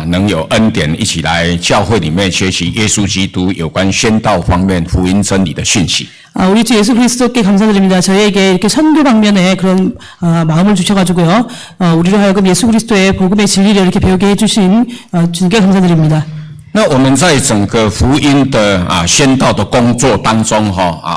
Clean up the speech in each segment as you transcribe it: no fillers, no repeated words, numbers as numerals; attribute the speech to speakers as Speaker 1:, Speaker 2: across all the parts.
Speaker 1: 能有恩典一起来教会里面学习耶稣基督有关宣道方面福音真理的讯息。
Speaker 2: 우리 주 예수 그리스도께 감사드립니다. 저희에게 이렇게 선교 방면에 그런 마음을 주셔가지고요. 우리로 하여금 예수 그리스도의 복음의 진리를 이렇게 배우게 해주신 주님께 감사드립니다.
Speaker 1: 那我们在整个福音的宣道的工作当中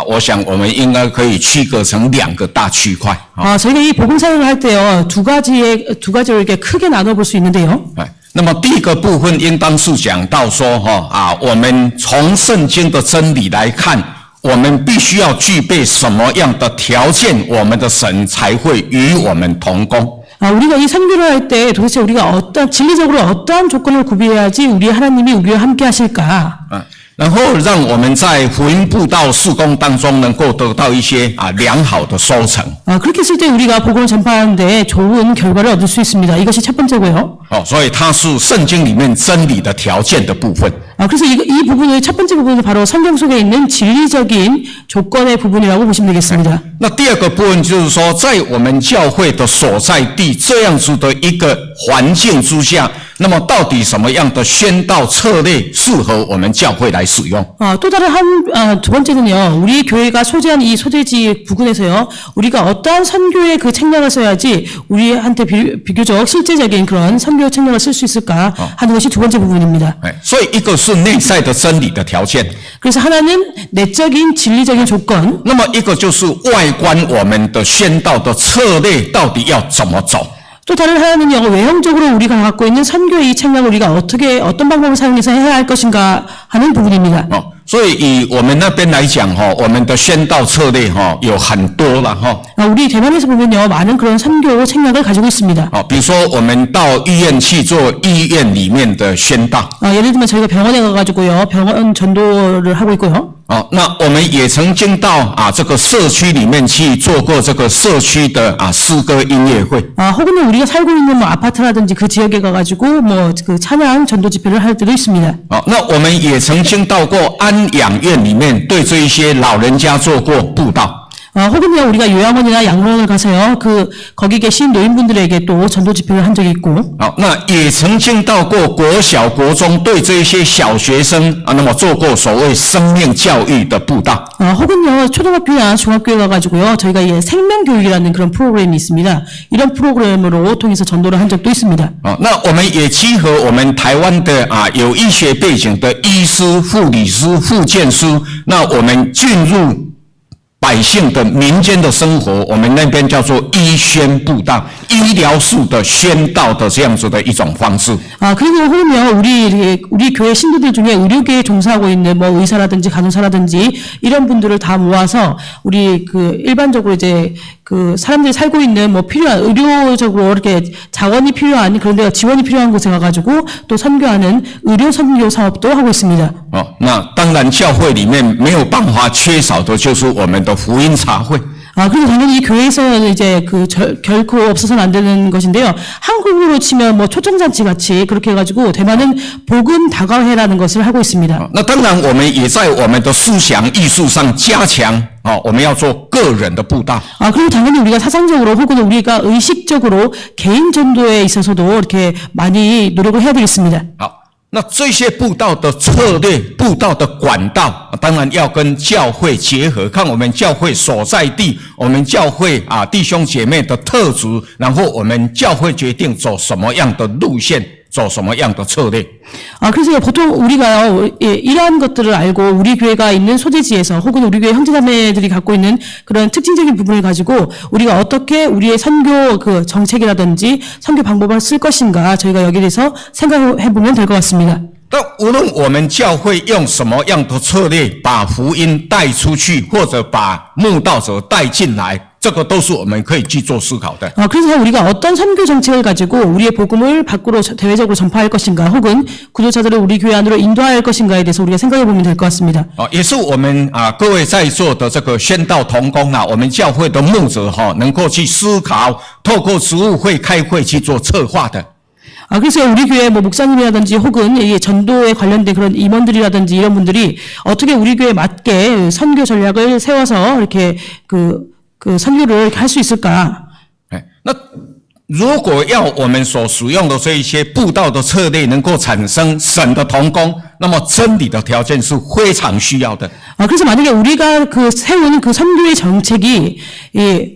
Speaker 1: 我想我们应该可以区隔成两个大区块。
Speaker 2: 저희가 이 복음 사역을 할 때요 두 가지로 이렇게 크게 나눠 볼 수 있는데요.
Speaker 1: 那么第一个部分应当是讲到说我们从圣经的真理来看，我们必须要具备什么样的条件，我们的神才会与我们同工。
Speaker 2: 우리가 이 선교를 할 때 도대체 우리가 진리적으로 어떠한 조건을 구비해야지 우리 하나님이 우리와 함께 하실까?
Speaker 1: 然后让我们在福音布道事工当中能够得到一些良好的收成。
Speaker 2: 그렇게 했을 때 우리가 복음을 전파하는데 좋은 결과를 얻을 수 있습니다. 이것이 첫 번째고요.
Speaker 1: 所以它是圣经里面真理的条件的部分。
Speaker 2: 그래서 이 부분의 첫 번째 부분은 바로 성경 속에 있는 진리적인 조건의 부분이라고 보시면 되겠습니다.
Speaker 1: 那第二个部分就是说，在我们教会的所在地这样子的一个环境之下，那么到底什么样的宣道策略适合我们教会来使用？
Speaker 2: 또 다른 두 번째는요, 우리 교회가 소재한 이 소재지 부근에서요, 우리가 어떠한 선교의 그 책략을 써야지 우리한테 비교적 실제적인 그런 선교 책략을 쓸 수 있을까 하는 것이 두 번째 부분입니다.
Speaker 1: 所以一个是内在的真理的条件，
Speaker 2: 그래서 하나는 내적인 진리적인 조건,
Speaker 1: 那么一个就是外观我们的宣道的策略到底要怎么走。
Speaker 2: 또 다른 하나는요, 외형적으로 우리가 갖고 있는 선교의 이 책략을 우리가 어떤 방법을 사용해서 해야 할 것인가 하는 부분입니다.
Speaker 1: 所以以我们那边来讲我们的宣道策略有很多了
Speaker 2: 우리 대만에서 보면요, 많은 그런 선교 책략을 가지고 있습니다.
Speaker 1: 比如说我们到医院去做医院里面的宣道。
Speaker 2: 예를 들면 저희가 병원에 가가지고요, 병원 전도를 하고 있고요.
Speaker 1: 那我们也曾经到这个社区里面去做过这个社区的诗歌音乐会。
Speaker 2: 혹은 우리가 살고 있는 뭐 아파트라든지 그 지역에 가가지고 뭐 그 찬양 전도 집회를 할 때도 있습니다.
Speaker 1: 那我们也曾经到过安养院里面对这一些老人家做过布道。
Speaker 2: 혹은요, 우리가 요양원이나 양로원을 가서요, 거기 계신 노인분들에게 또 전도 집회를 한 적이 있고.
Speaker 1: 那也曾经到过国小国中对这一些小学生那么做过所谓生命教育的布道。
Speaker 2: 혹은요, 초등학교나 중학교에 가가지고요, 저희가 생명교육이라는 그런 프로그램이 있습니다. 이런 프로그램으로 통해서 전도를 한 적도 있습니다.
Speaker 1: 那我们也集合我们台湾的有医学背景的医师、护理师、复健师，那我们进入 百姓的民间的生活，我们那边叫做医宣布道，医疗式的宣道的这样子的一种方式。
Speaker 2: 그리고 혹은요, 우리 교회 신도들 중에 의료계에 종사하고 있는 뭐 의사라든지 간호사라든지 이런 분들을 다 모아서 우리 일반적으로 이제 사람들이 살고 있는 뭐 필요한 의료적으로 이렇게 자원이 필요한 그런 데가 지원이 필요한 곳에 가가지고 또 선교하는 의료 선교 사업도 하고 있습니다.
Speaker 1: 那当然教会里面没有办法缺少的就是我们的福音茶会。
Speaker 2: 그리고 당연히 이 교회에서는 이제 결코 없어서는 안 되는 것인데요. 한국으로 치면 뭐 초청잔치 같이 그렇게 해가지고 대만은 복음 다과회라는 것을 하고 있습니다.
Speaker 1: 那当然我们也在我们的思想艺术上加强我们要做个人的布道。
Speaker 2: 그리고 당연히 우리가 사상적으로 혹은 우리가 의식적으로 개인 전도에 있어서도 이렇게 많이 노력을 해야 되겠습니다.
Speaker 1: 那这些布道的策略、布道的管道，当然要跟教会结合，看我们教会所在地，我们教会弟兄姐妹的特质，然后我们教会决定走什么样的路线，走什么样的策略。
Speaker 2: 그래서 보통 우리가요, 이러한 것들을 알고 우리 교회가 있는 소재지에서 혹은 우리 교회 형제자매들이 갖고 있는 그런 특징적인 부분을 가지고 우리가 어떻게 우리의 선교 정책이라든지 선교 방법을 쓸 것인가 저희가 여기에 대해서 생각해 보면 될 것 같습니다.
Speaker 1: 但无论我们教会用什么样的策略把福音带出去，或者把慕道者带进来，这个都是我们可以去做思考的。
Speaker 2: 그래서 우리가 어떤 선교 정책을 가지고 우리의 복음을 밖으로 대외적으로 전파할 것인가, 혹은 구도자들을 우리 교회 안으로 인도할 것인가에 대해서 우리가 생각해 보면 될 것 같습니다.
Speaker 1: 也是我们各位在座的这个宣道同工我们教会的牧者能够去思考，透过职务会开会去做策划的。
Speaker 2: 그래서 우리 교회 뭐 목사님이라든지 혹은 전도에 관련된 그런 임원들이라든지 이런 분들이 어떻게 우리 교회에 맞게 선교 전략을 세워서 이렇게 선교를 할 수 있을까?
Speaker 1: 那如果要我们所使用的这一些布道的策略能够产生神的同工，那么真理的条件是非常需要的。
Speaker 2: 그래서 만약에 우리가 그 세운 그 선교의 정책이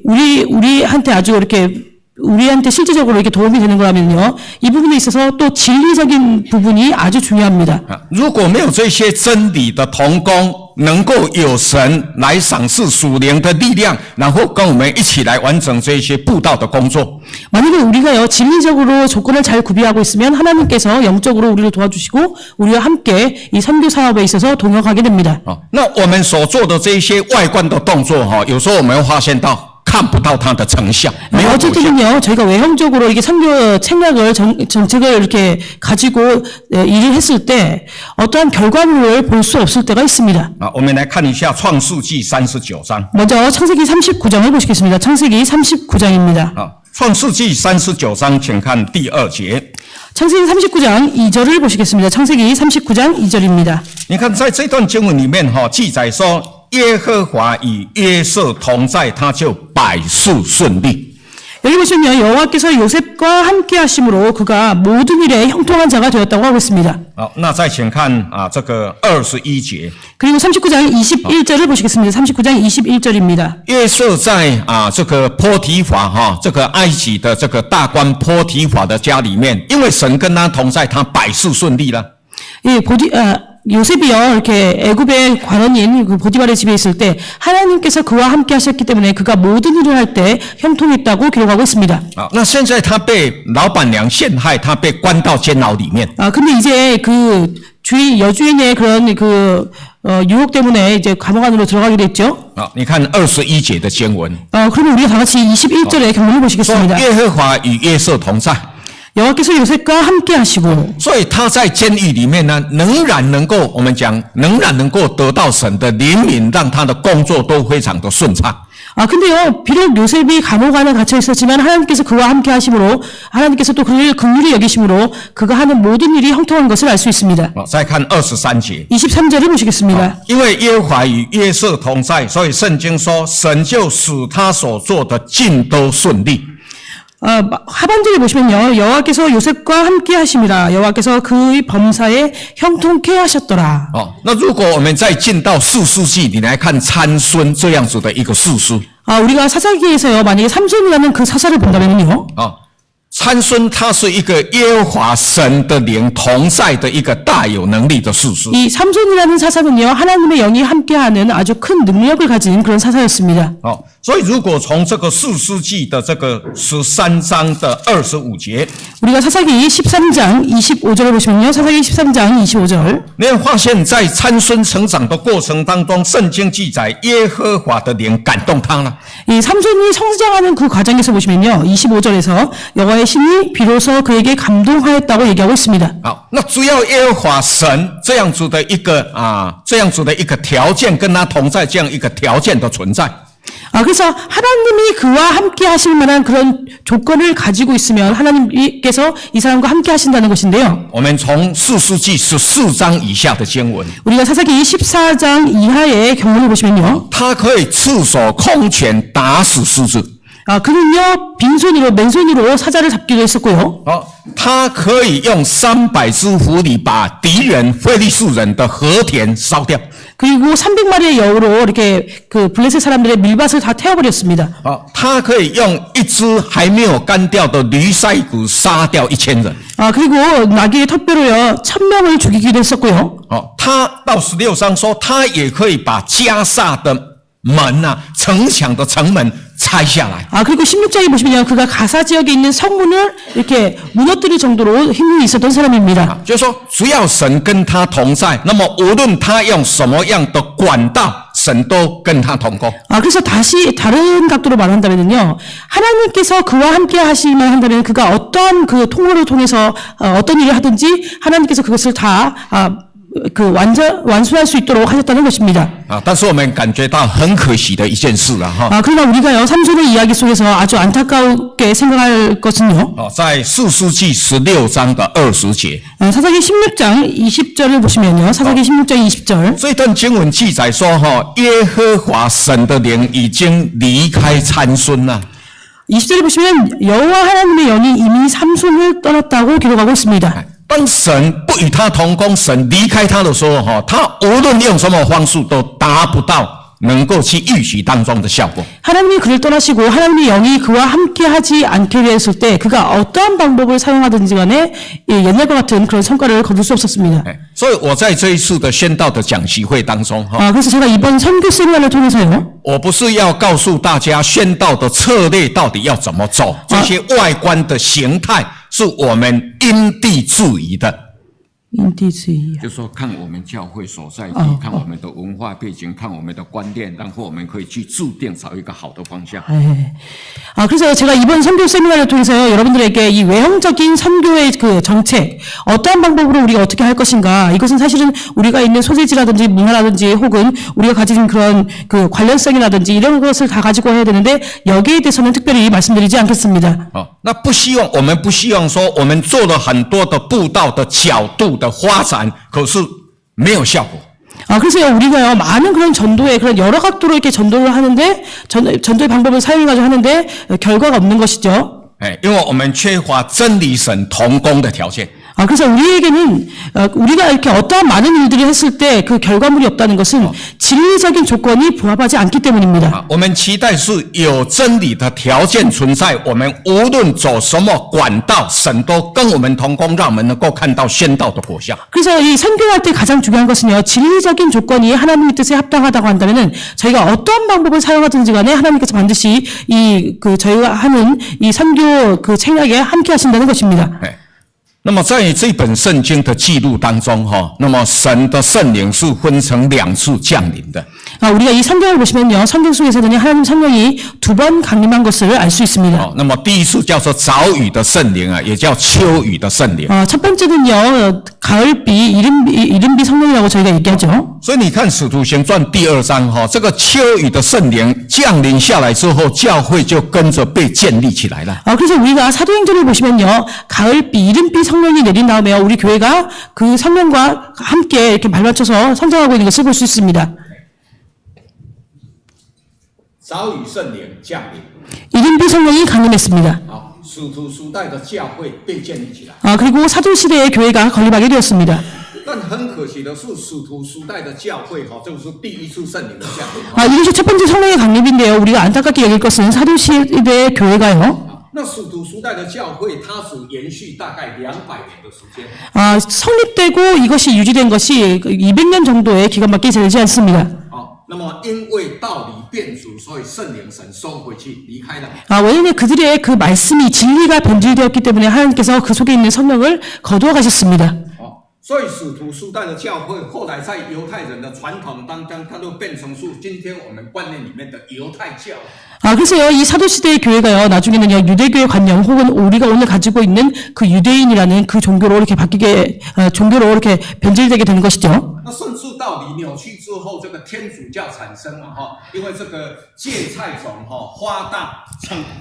Speaker 2: 우리한테 아주 이렇게 우리한테 실질적으로 이렇게 도움이 되는 거라면요, 이 부분에 있어서 또 진리적인 부분이 아주 중요합니다.
Speaker 1: 如果没有这些真理的同工，能够有神来赏赐属灵的力量，然后跟我们一起来完成这些布道的工作。
Speaker 2: 만약에 우리가요, 진리적으로 조건을 잘 구비하고 있으면 하나님께서 영적으로 우리를 도와주시고 우리와 함께 이 선교 사업에 있어서 동역하게 됩니다.
Speaker 1: 那我们所做的这一些外观的动作，有时候我们会发现到看不到它的成效。
Speaker 2: 어쩔 때는요, 저희가 외형적으로 이게 선교 책략을 정책을 이렇게 가지고 일을 했을 때 어떠한 결과물을 볼 수 없을 때가 있습니다.
Speaker 1: 我们来看一下创世纪39章。
Speaker 2: 먼저 창세기 39장을 보시겠습니다. 창세기 39장입니다.
Speaker 1: 创世纪39章，请看第2节。
Speaker 2: 창세기 39장 2절을 보시겠습니다. 창세기 39장 2절입니다.
Speaker 1: 你看，在这段经文里面，记载说耶和华与约瑟同在，他就百事顺利。
Speaker 2: 여기 보시면 여호와께서 요셉과 함께 하심으로 그가 모든 일에 형통한 자가 되었다고 하고 있습니다.
Speaker 1: 那再请看这个21节。
Speaker 2: 그리고 39장 21절을 보시겠습니다. 39장 21절입니다.
Speaker 1: 约瑟在这个波提法这个埃及的这个大官波提法的家里面，因为神跟他同在，他百事顺利了。
Speaker 2: 예, 요셉이요, 이렇게 애굽의 관원인 그 보디발의 집에 있을 때 하나님께서 그와 함께 하셨기 때문에 그가 모든 일을 할 때 형통했다고 기록하고 있습니다.
Speaker 1: 那现在他被老板娘陷害，他被关到监牢里面。
Speaker 2: 근데 이제 그 여주인의 그런 유혹 때문에 이제 감옥 안으로 들어가게 됐죠.
Speaker 1: 你看21节的经文。
Speaker 2: 그러면 우리가 다 같이 21절의 경문을 보시겠습니다.
Speaker 1: 耶和华与约瑟同在。
Speaker 2: 여호와께서 요셉과 함께 하시고,
Speaker 1: 所以他在监狱里面呢，仍然能够我们讲，仍然能够得到神的怜悯，让他的工作都非常的顺畅。
Speaker 2: 근데요, 비록 요셉이 감옥 안에 갇혀 있었지만 하나님께서 그와 함께 하심으로, 하나님께서 또 그를 긍휼히 여기심으로 그가 하는 모든 일이 형통한 것을 알 수 있습니다.
Speaker 1: 再看23节。
Speaker 2: 23절을 보시겠습니다.
Speaker 1: 因为耶和华与约瑟同在，所以圣经说，神就使他所做的尽都顺利。
Speaker 2: 하반절에 보시면요, 여호와께서 요셉과 함께 하심이라. 여호와께서 그의 범사에 형통케 하셨더라.
Speaker 1: 那如果我们再进到士师记，你来看参孙这样子的一个士师。
Speaker 2: 우리가 사사기에서요, 만약에 삼손이라는 그 사사를 본다면요.
Speaker 1: 参孙他是一个耶和华神的灵同在的一个大有能力的士师。
Speaker 2: 이 삼손이라는 사사는요, 하나님의 영이 함께하는 아주 큰 능력을 가진 그런 사사였습니다.
Speaker 1: 所以如果从这个士师记的这个13章的25节，
Speaker 2: 우리가 사사기 13장 25절을 보시면요, 사사기 13장 25절.
Speaker 1: 你会发现在参孙成长的过程当中，圣经记载耶和华的灵感动他了。
Speaker 2: 이 삼손이 성장하는 그 과정에서 보시면요, 25절에서 여호와의 신이 비로소 그에게 감동하였다고 얘기하고 있습니다.
Speaker 1: 那只要耶和华神这样子的一个条件跟他同在，这样一个条件的存在。
Speaker 2: 그래서 하나님이 그와 함께 하실 만한 그런 조건을 가지고 있으면 하나님께서 이 사람과 함께 하신다는 것인데요.
Speaker 1: 我们从士师记14章以下的经文，
Speaker 2: 우리가 사사기 14장 이하의 경문을 보시면요.
Speaker 1: 他可以赤手空拳打死狮子。
Speaker 2: 그는요, 빈손으로, 맨손으로 사자를 잡기도 했었고요.
Speaker 1: 他可以用300只狐狸把敌人非利士人的禾田烧掉。
Speaker 2: 그리고 300마리의 여우로 이렇게 그 블레셋 사람들의 밀밭을 다 태워버렸습니다.
Speaker 1: 他可以用一只还没有干掉的驴腮骨杀掉1000人。
Speaker 2: 그리고 나귀의 턱뼈로요, 1000명을 죽이기도 했었고요.
Speaker 1: 他到16章说，他也可以把加萨的门城墙的城门拆下来。
Speaker 2: 그리고 16장에 보시면 그가 가사 지역에 있는 성문을 이렇게 무너뜨릴 정도로 힘이 있었던 사람입니다.
Speaker 1: 就是说，只要神跟他同在，那么无论他用什么样的管道，神都跟他同工。
Speaker 2: 그래서 다시 다른 각도로 말한다면요, 하나님께서 그와 함께 하시면 한다면 그가 어떠한 그 통로를 통해서 어떤 일을 하든지 하나님께서 그것을 다 완수할 수 있도록 하셨다는 것입니다.
Speaker 1: 但是我们感觉到很可惜的一件事了哈。
Speaker 2: 그러나 우리가요, 삼손의 이야기 속에서 아주 안타깝게 생각할 것은요.
Speaker 1: 在士师记16章的20节，
Speaker 2: 사사기 16장 20절을 보시면요, 사사기 16장 20절.
Speaker 1: 这段经文记载说耶和华神的灵已经离开参孙了。
Speaker 2: 20절에 보시면 여호와 하나님의 영이 이미 삼손을 떠났다고 기록하고 있습니다.
Speaker 1: 当神不与他同工，神离开他的时候，他无论用什么方式都达不到能够去预许当中的效果。
Speaker 2: 하나님이 그를 떠나시고 하나님의 영이 그와 함께하지 않게 되었을 때 그가 어떠한 방법을 사용하든지 간에 옛날과 같은 그런 성과를 거둘 수 없었습니다.
Speaker 1: 所以我在这一次的宣道的讲习会当中，
Speaker 2: 그래서 제가 이번 선교 세미나를 통해서요.
Speaker 1: 我不是要告诉大家宣道的策略到底要怎么走，这些外观的形态是我们因地制宜的。
Speaker 2: 인디즈이.
Speaker 1: 就说看我们教会所在地，看我们的文化背景，看我们的观念，然后我们可以去制定找一个好的方向。
Speaker 2: 그래서 제가 이번 선교 세미나를 통해서요, 여러분들에게 이 외형적인 선교의 그 정책, 어떠한 방법으로 우리가 어떻게 할 것인가, 이것은 사실은 우리가 있는 소재지라든지 문화라든지 혹은 우리가 가진 그런 그 관련성이라든지 이런 것을 다 가지고 해야 되는데 여기에 대해서는 특별히 말씀드리지 않겠습니다.
Speaker 1: 那我们不希望说我们做了很多的布道的角度的发展，可是没有效果。
Speaker 2: 그래서요, 우리가요, 많은 그런 전도에, 그런 여러 각도로 이렇게 전도를 하는데, 전도의 방법을 사용해가지고 하는데, 결과가 없는 것이죠.
Speaker 1: 因为我们缺乏真理神同工的条件。
Speaker 2: 그래서 우리에게는, 우리가 이렇게 어떠한 많은 일들을 했을 때 그 결과물이 없다는 것은 진리적인 조건이 부합하지 않기 때문입니다.
Speaker 1: 我们期待是有真理的条件存在，我们无论走什么管道，神都跟我们同工，让我们能够看到宣道的果效。
Speaker 2: 그래서 이 선교할 때 가장 중요한 것은요, 진리적인 조건이 하나님의 뜻에 합당하다고 한다면은 저희가 어떠한 방법을 사용하든지 간에 하나님께서 반드시 저희가 하는 이 선교 그 책략에 함께 하신다는 것입니다.
Speaker 1: 那么在这本圣经的记录当中，那么神的圣灵是分成2次降临的。
Speaker 2: 우리가 이 성경을 보시면요, 성경 속에서는 하나님 성령이 2번 강림한 것을 알 수 있습니다.
Speaker 1: 那么第一次叫做早雨的圣灵啊，也叫秋雨的圣灵。
Speaker 2: 첫 번째는요, 가을비, 이른비 성령이라고 저희가 얘기하죠.
Speaker 1: 所以你看《使徒行传》第2章这个秋雨的圣灵降临下来之后，教会就跟着被建立起来了。
Speaker 2: 그래서 우리가 사도행전을 보시면요, 가을비, 이른비 성령이 내린 다음에요, 우리 교회가 그 성령과 함께 이렇게 발맞춰서 성장하고 있는 것을 볼 수 있습니다.
Speaker 1: 早雨圣灵降临，
Speaker 2: 이른비 성령이 강림했습니다.
Speaker 1: 使徒时代的教会被建立起来。
Speaker 2: 그리고 사도시대의 교회가 건립하게 되었습니다.
Speaker 1: 但很可惜的是，使徒时代的教会这个是第一次圣灵的降临。
Speaker 2: 이것이 첫 번째 성령의 강림인데요. 우리가 안타깝게 여길 것은 사도시대의 교회가요.
Speaker 1: 那使徒时代的教会，它只延续大概200年的时间。
Speaker 2: 성립되고 이것이 유지된 것이 200년 정도의 기간밖에 되지 않습니다.
Speaker 1: 那么因为道理变主，所以圣灵神收回去离开了。
Speaker 2: 왜냐하면 그들의 그 말씀이 진리가 변질되었기 때문에 하나님께서 그 속에 있는 성령을 거두어 가셨습니다.
Speaker 1: 所以使徒时代的教会，后来在犹太人的传统当中，它都变成是今天我们观念里面的犹太教。
Speaker 2: 그래서요, 이 사도시대의 교회가요, 나중에는요, 유대교의 관념 혹은 우리가 오늘 가지고 있는 그 유대인이라는 그 종교로 이렇게 바뀌게, 종교로 이렇게 변질되게 되는 것이죠.
Speaker 1: 那甚至道理扭曲之后，这个天主教产生了因为这个芥菜种发大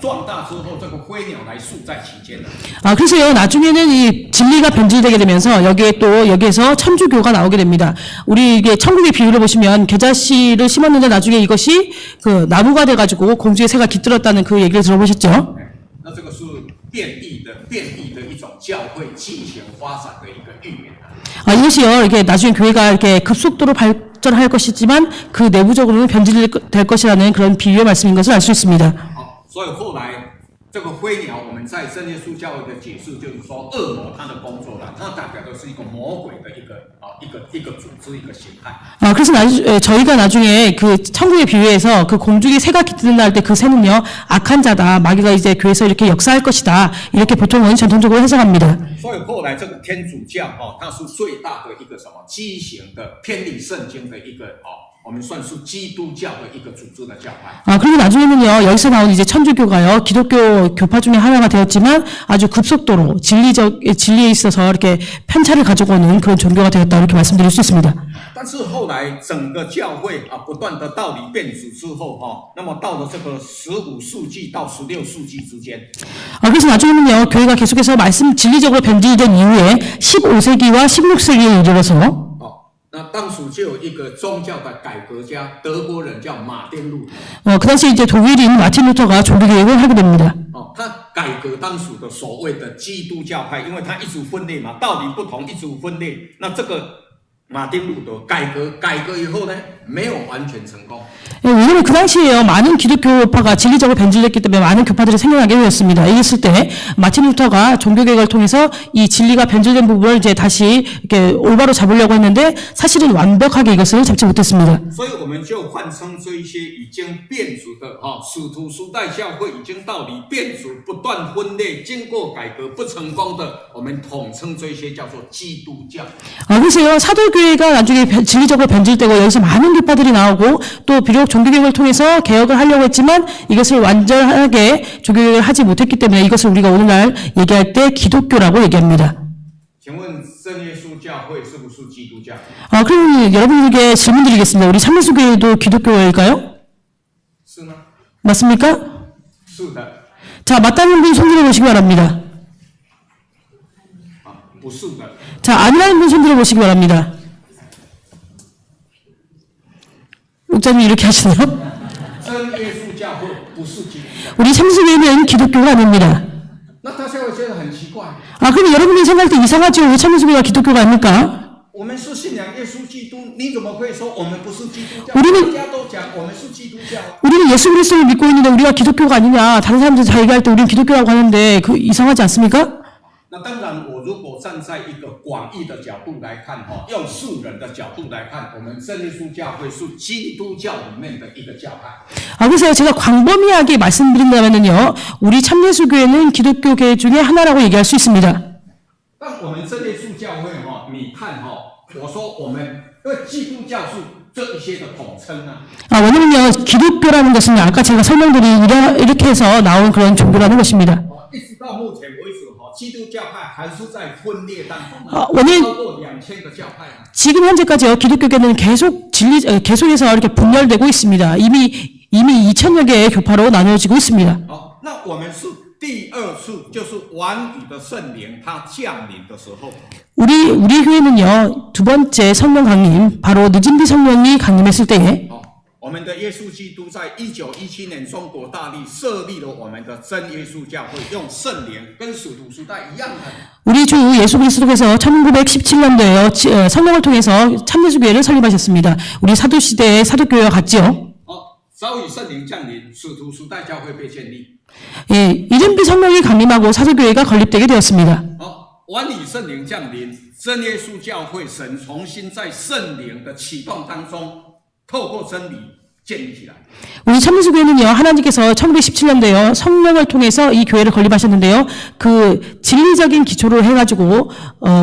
Speaker 1: 壮大之后，这个飞鸟来宿在其间了。
Speaker 2: 그래서요, 나중에는 이 진리가 변질되게 되면서 여기에서 천주교가 나오게 됩니다. 우리 이게 천국의 비유를 보시면 겨자씨를 심었는데 나중에 이것이 그 나무가 돼가지고 공주의 새가 깃들었다는 그 얘기를 들어보셨죠?
Speaker 1: 那这个是变异的一种教会进行发展的一个预言。
Speaker 2: 이것이요, 이렇게 나중에 교회가 이렇게 급속도로 발전할 것이지만 그 내부적으로는 변질될 것이라는 그런 비유의 말씀인 것을 알 수 있습니다.
Speaker 1: 所以后来这个飞鸟，我们在圣耶稣教会的解释就是说，恶魔他的工作了，它代表的是一个魔鬼的一个组织一个形态。
Speaker 2: 그래서 저희가 나중에 그 천국의 비유에서 그 공중에 새가 깃든다 할 때 그 새는요, 악한 자다, 마귀가 이제 교회에서 이렇게 역사할 것이다, 이렇게 보통은 전통적으로 해석합니다.
Speaker 1: 所以后来这个天主教它是最大的一个什么畸形的偏离圣经的一个我们算是基督教的一个组织的教派。
Speaker 2: 그리고 나중에는요, 여기서 나온 이제 천주교가요, 기독교 교파 중에 하나가 되었지만 아주 급속도로 진리에 있어서 이렇게 편차를 가져오는 그런 종교가 되었다, 이렇게 말씀드릴 수 있습니다.
Speaker 1: 但是后来整个教会不断的道理变质之后那么到了这个15世纪到16世纪之间，
Speaker 2: 그래서 나중에는요, 교회가 계속해서 말씀 진리적으로 변질된 이후에 15세기와 16세기에 이르러서
Speaker 1: 那当时就有一个宗教的改革家，德国人叫马丁路德。
Speaker 2: 그 당시 이제 독일인 마틴 루터가 종교개혁을 하게 됩니다.
Speaker 1: 他改革当时的所谓的基督教派，因为他一直分裂嘛，道理不同，一直分裂。那这个马丁路德改革以后呢，没有完全成功。
Speaker 2: 왜냐하면 그 당시에요 많은 기독교파가 진리적으로 변질됐기 때문에 많은 교파들이 생겨나게 되었습니다. 이랬을 때 마틴 루터가 종교개혁을 통해서 이 진리가 변질된 부분을 이제 다시 이렇게 올바로 잡으려고 했는데 사실은 완벽하게 이것을 잡지 못했습니다.
Speaker 1: 所以我们就换称这一些已经变质的使徒时代教会已经道理变质、不断分裂、经过改革不成功的，我们统称这些叫做基督教。
Speaker 2: 그래서요 사도교회가 나중에 진리적으로 변질되고 여기서 많은 교파들이 나오고 또 비록 종교개혁을 통해서 개혁을 하려고 했지만 이것을 완전하게 종교개혁을 하지 못했기 때문에 이것을 우리가 오늘날 얘기할 때 기독교라고 얘기합니다.
Speaker 1: 请问真耶稣教会是不是基督教？
Speaker 2: 그럼 여러분들에게 질문 드리겠습니다. 우리 참예수교회도 기독교일까요?
Speaker 1: 是吗？
Speaker 2: 맞습니까?
Speaker 1: 是的。
Speaker 2: 자, 맞다는 분 손 들어보시기 바랍니다.
Speaker 1: 不是的。
Speaker 2: 자, 아니라는 분 손 들어보시기 바랍니다. 목사님 이렇게 하시네요.
Speaker 1: 真耶稣教会不是基督教。
Speaker 2: 우리 참예수교회는 기독교가 아닙니다.
Speaker 1: 那大家会觉得很奇怪。
Speaker 2: 그럼 여러분이 생각할 때 이상하죠? 왜 참예수교회가 기독교가 아닙니까?
Speaker 1: 我们是信仰耶稣基督，你怎么会说我们不是基督教？
Speaker 2: 우리는
Speaker 1: 大家都讲我们是基督教。
Speaker 2: 우리는 예수 그리스도를 믿고 있는데 우리가 기독교가 아니냐? 다른 사람들 다 얘기할 때 우리는 기독교라고 하는데 그 이상하지 않습니까?
Speaker 1: 那当然，我如果站在一个广义的角度来看，用世人的角度来看，我们真耶稣教会是基督教里面的一个教派。
Speaker 2: 그래서 제가 광범위하게 말씀드린다면요, 우리 참예수교회는 기독교계 중에 하나라고 얘기할 수 있습니다.
Speaker 1: 但我们真耶稣教会你看我说我们因为基督教是这一些的统称啊。
Speaker 2: 왜냐면요, 기독교라는 것은 아까 제가 설명드린 이렇게 해서 나온 그런 종교라는 것입니다.
Speaker 1: 一直到目前为止，基督教派还是在分裂当中，
Speaker 2: 왜냐면
Speaker 1: 超过2000个教派。
Speaker 2: 지금 현재까지요, 기독교계는 계속해서 이렇게 분열되고 있습니다. 이미 2000여 개의 교파로 나누어지고 있습니다.
Speaker 1: 那我们是第二次，就是完语的圣灵它降临的时候。
Speaker 2: 우리 교회는요, 두 번째 성령 강림, 바로 늦은 비 성령이 강림했을 때에
Speaker 1: 我们的耶稣基督在1917年中国大陆设立了我们的真耶稣教会，用圣灵跟使徒时代一样的。
Speaker 2: 우리 주 예수 그리스도께서 1917년도에요, 성령을 통해서 참예수교회를 설립하셨습니다. 우리 사도시대의 사도교회와 같지요.
Speaker 1: 早已圣灵降临，使徒时代教会被建立。
Speaker 2: 이른 비 성령이 강림하고 사도교회가 건립되게 되었습니다.
Speaker 1: 晚以圣灵降临，真耶稣教会神重新在圣灵的启动当中，透过真理建立起来。
Speaker 2: 우리 참예수교회는요, 하나님께서 1917년도에요, 성령을 통해서 이 교회를 건립하셨는데요, 그 진리적인 기초를 해가지고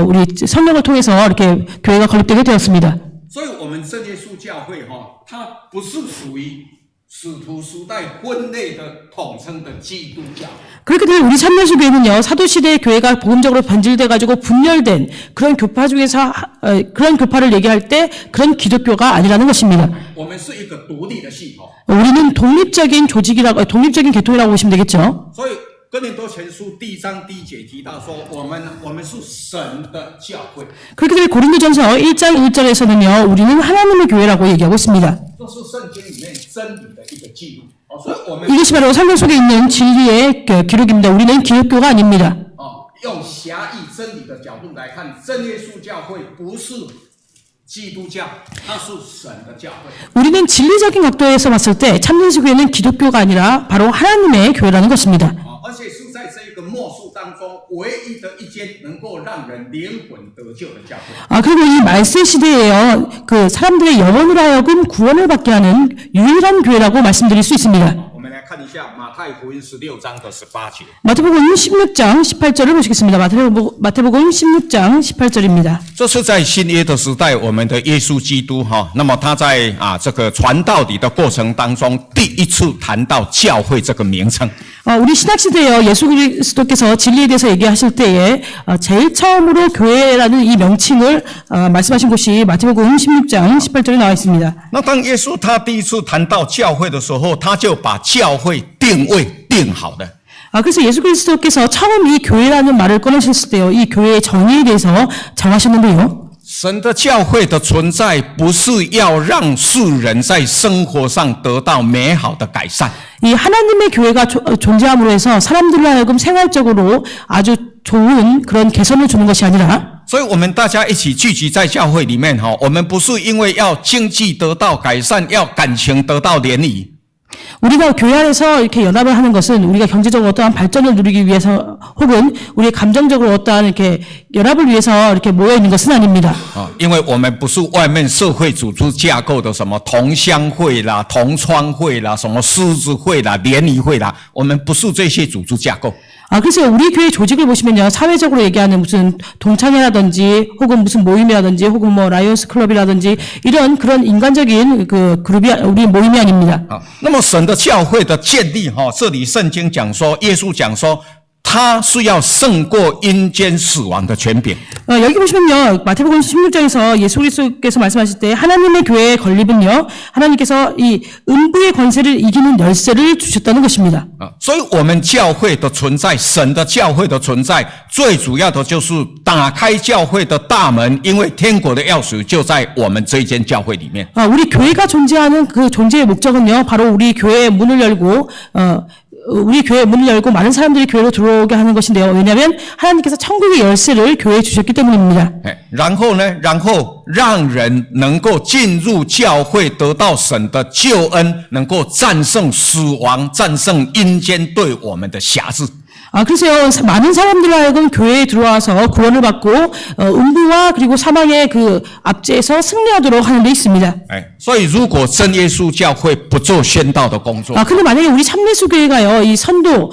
Speaker 2: 우리 성령을 통해서 이렇게 교회가 건립되게 되었습니다.
Speaker 1: 所以，我们真耶稣教会它不是属于使徒时代分类的统称的基督教。
Speaker 2: 그렇게 되면 우리 참여수교회는요, 사도시대의 교회가 복음적으로 변질돼가지고 분열된 그런 교파 중에서 그런 교파를 얘기할 때 그런 기독교가 아니라는 것입니다.
Speaker 1: 我们是一个独立的系统。
Speaker 2: 우리는 독립적인 독립적인 계통이라고 보시면 되겠죠.
Speaker 1: 所以哥林多前书第1章第1节提到说，我们是神的教会。
Speaker 2: 그렇게 되면 고린도전서 1장 1절에서는요, 우리는 하나님의 교회라고 얘기하고 있습니다.
Speaker 1: 这是圣经里面真理的一个记录。所以我们
Speaker 2: 이것이 바로 성경 속에 있는 진리의 기록입니다. 우리는 기독교가 아닙니다.
Speaker 1: 用狭义真理的角度来看，真耶稣教会不是基督教，它是神的教会。
Speaker 2: 우리는 진리적인 각도에서 봤을 때 참예수교회는 기독교가 아니라 바로 하나님의 교회라는 것입니다.
Speaker 1: 而且是在这一个末世当中唯一的一间能够让人灵魂得救的教会。
Speaker 2: 그리고 이 말세 시대에요, 그 사람들의 영혼으로 하여금 구원을 받게 하는 유일한 교회라고 말씀드릴 수 있습니다.
Speaker 1: 我们来看一下马太福音16章的18节。
Speaker 2: 마태복음 16장 18절을 보시겠습니다. 마태복음 16장 18절입니다.
Speaker 1: 这是在新约的时代，我们的耶稣基督那么他在这个传道理的过程当中，第一次谈到教会这个名称。
Speaker 2: 우리 신학시대에요, 예수 그리스도께서 진리에 대해서 얘기하실 때에 제일 처음으로 교회라는 이 명칭을 말씀하신 곳이 마태복음 16장 18절에 나와 있습니다.
Speaker 1: 那当耶稣他第一次谈到教会的时候，他就把教会定位定好了。
Speaker 2: 그래서 예수 그리스도께서 처음 이 교회라는 말을 꺼내셨을 때요, 이 교회의 정의에 대해서 정하셨는데요.
Speaker 1: 神的教会的存在不是要让世人在生活上得到美好的改善。
Speaker 2: 이 하나님의 교회가 존재함으로 해서 사람들로 하여금 생활적으로 아주 좋은 그런 개선을 주는 것이 아니라
Speaker 1: 所以我们大家一起聚集在教会里面我们不是因为要经济得到改善，要感情得到联谊。
Speaker 2: 우리가 교회 안에서 이렇게 연합을 하는 것은 우리가 경제적으로 어떠한 발전을 누리기 위해서 혹은 우리 감정적으로 어떠한 이렇게 연합을 위해서 이렇게 모여 있는 것은 아닙니다.
Speaker 1: 因为我们不是外面社会组织架构的什么同乡会啦、同窗会啦、什么狮子会啦、联谊会啦，我们不是这些组织架构。
Speaker 2: 그래서 우리 교회 조직을 보시면요, 사회적으로 얘기하는 무슨 동창회라든지, 혹은 무슨 모임이라든지, 혹은 뭐 라이온스 클럽이라든지, 이런 그런 인간적인 그 그룹이 우리 모임이 아닙니다.
Speaker 1: 那么神的教会的建立这里圣经讲说，耶稣讲说，他是要胜过阴间死亡的权柄。
Speaker 2: 여기 보시면요, 마태복음 16장에서 예수 그리스도께서 말씀하실 때 하나님의 교회의 건립은요, 하나님께서 이 음부의 권세를 이기는 열쇠를 주셨다는 것입니다.
Speaker 1: 所以我们教会的存在，神的教会的存在，最主要的就是打开教会的大门，因为天国的钥匙就在我们这间教会里面。
Speaker 2: 우리 교회가 존재하는 그 존재의 목적은요, 바로 우리 교회의 문을 열고, 우리 교회의 문을 열고 많은 사람들이 교회로 들어오게 하는 것인데요. 왜냐하면 하나님께서 천국의 열쇠를 교회에 주셨기 때문입니다.
Speaker 1: 然后呢，然后让人能够进入教会，得到神的救恩，能够战胜死亡，战胜阴间对我们的辖制。
Speaker 2: 그래서요, 많은 사람들로 하여금 교회에 들어와서 구원을 받고, 음부와 그리고 사망의 그 압제에서 승리하도록 하는 데 있습니다.
Speaker 1: 所以如果真耶稣教会不做宣道的工作，
Speaker 2: 근데 만약에 우리 참예수 교회가요, 이 선교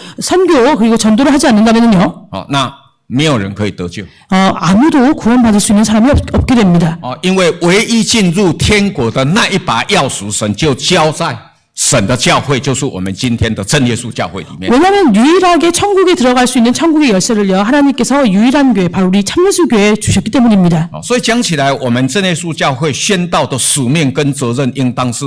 Speaker 2: 그리고 전도를 하지 않는다면요,
Speaker 1: 那没有人可以得救。
Speaker 2: 아무도 구원받을 수 있는 사람이 없게 됩니다.
Speaker 1: 因为唯一进入天国的那一把钥匙，神就交在 神的教会，就是我们今天的真耶稣教会里面。
Speaker 2: 왜냐하면 유일하게 천국에 들어갈 수 있는 천국의 열쇠를요, 하나님께서 유일한 교회, 바로 우리 참예수 교회에 주셨기 때문입니다.
Speaker 1: 所以讲起来，我们真耶稣教会宣道的使命跟责任，应当是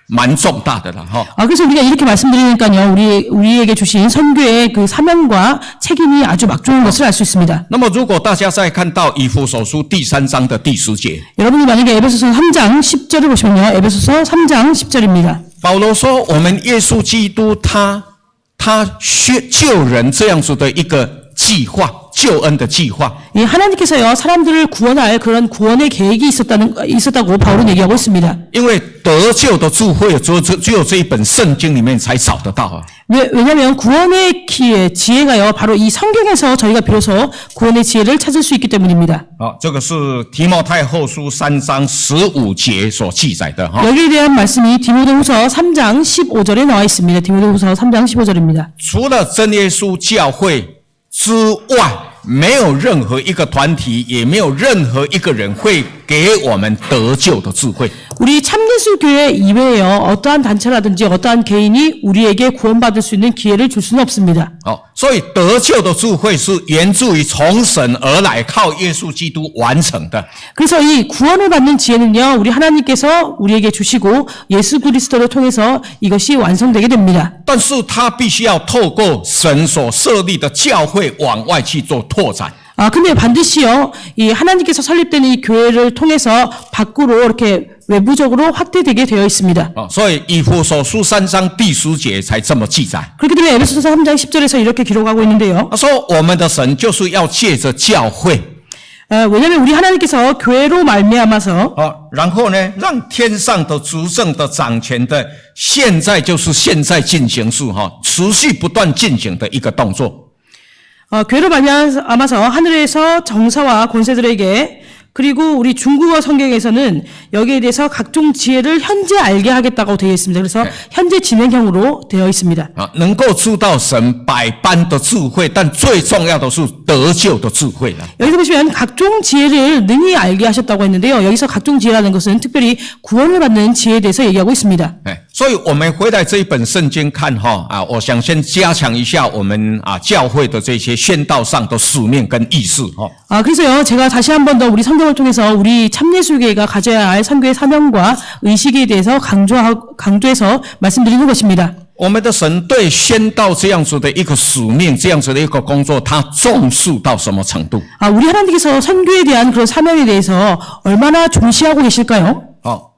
Speaker 1: 蛮重大的了哈。
Speaker 2: 그래서 우리가 이렇게 말씀드리니까요, 우리에게 주신 선교의 그 사명과 책임이 아주 막중한 것을 알 수 있습니다.
Speaker 1: 那么，如果大家再看到以弗所书第3章的第10节，
Speaker 2: 여러분이 만약에 에베소서 3장 10절을 보시면요, 에베소서 3장 10절입니다.
Speaker 1: 保罗说，我们耶稣基督他救人这样子的一个计划，救恩的计划。
Speaker 2: 이 하나님께서요, 사람들을 구원할 그런 구원의 계획이 있었다고 바울은 얘기하고 있습니다.
Speaker 1: 因为得救的智慧只有这一本圣经里面才找得到啊。
Speaker 2: 왜냐하면 구원의 지혜가요, 바로 이 성경에서 저희가 비로소 구원의 지혜를 찾을 수 있기 때문입니다.
Speaker 1: 这个是提摩太后书3章15节所记载的哈。
Speaker 2: 여기에 대한 말씀이 디모데후서 3장 15절에 나와 있습니다. 디모데후서 3장 15절입니다.
Speaker 1: 除了真耶稣教会之外，没有任何一个团体，也没有任何一个人会给我们得救的智慧。
Speaker 2: 우리 참예수 교회 이외에요, 어떠한 단체라든지 어떠한 개인이 우리에게 구원받을 수 있는 기회를 줄 수는 없습니다.
Speaker 1: 所以得救的智慧是源自于从神而来，靠耶稣基督完成的。
Speaker 2: 그래서 이 구원을 받는 지혜는요, 우리 하나님께서 우리에게 주시고 예수 그리스도를 통해서 이것이 완성되게 됩니다.
Speaker 1: 但是它必须要透过神所设立的教会往外去做拓展。
Speaker 2: 근데 반드시요, 이 하나님께서 설립된 이 교회를 통해서 밖으로 이렇게 외부적으로 확대되게 되어 있습니다.
Speaker 1: 所以以弗所书3章第10节才这么记载。
Speaker 2: 그렇기 때문에 에베소서 3장 10절에서 이렇게 기록하고 있는데요.
Speaker 1: 他说我们的神就是要借着教会，
Speaker 2: 왜냐하면 우리 하나님께서 교회로 말미암아서
Speaker 1: 然后呢，让天上的执政的掌权的，现在就是现在进行式持续不断进行的一个动作。
Speaker 2: 교회로 말미암아서 하늘에서 정사와 권세들에게, 그리고 우리 중국어 성경에서는 여기에 대해서 각종 지혜를 현재 알게 하겠다고 되어 있습니다. 그래서 현재 진행형으로 되어 있습니다.
Speaker 1: 能够知道神百般的智慧，但最重要的是得救的智慧了。
Speaker 2: 여기서 보시면 각종 지혜를 능히 알게 하셨다고 했는데요. 여기서 각종 지혜라는 것은 특별히 구원을 받는 지혜에 대해서 얘기하고 있습니다.
Speaker 1: 所以我们回来这一本圣经看我想先加强一下我们教会的这些宣道上的使命跟意识。
Speaker 2: 그래서요, 제가 다시 한 번 더 우리 성경을 통해서 우리 참예수교회가 가져야 할 선교의 사명과 의식에 대해서 강조해서 말씀드리는 것입니다.
Speaker 1: 我们的神对宣道这样子的一个使命，这样子的一个工作，他重视到什么程度？
Speaker 2: 우리 하나님께서 선교에 대한 그런 사명에 대해서 얼마나 중시하고 계실까요?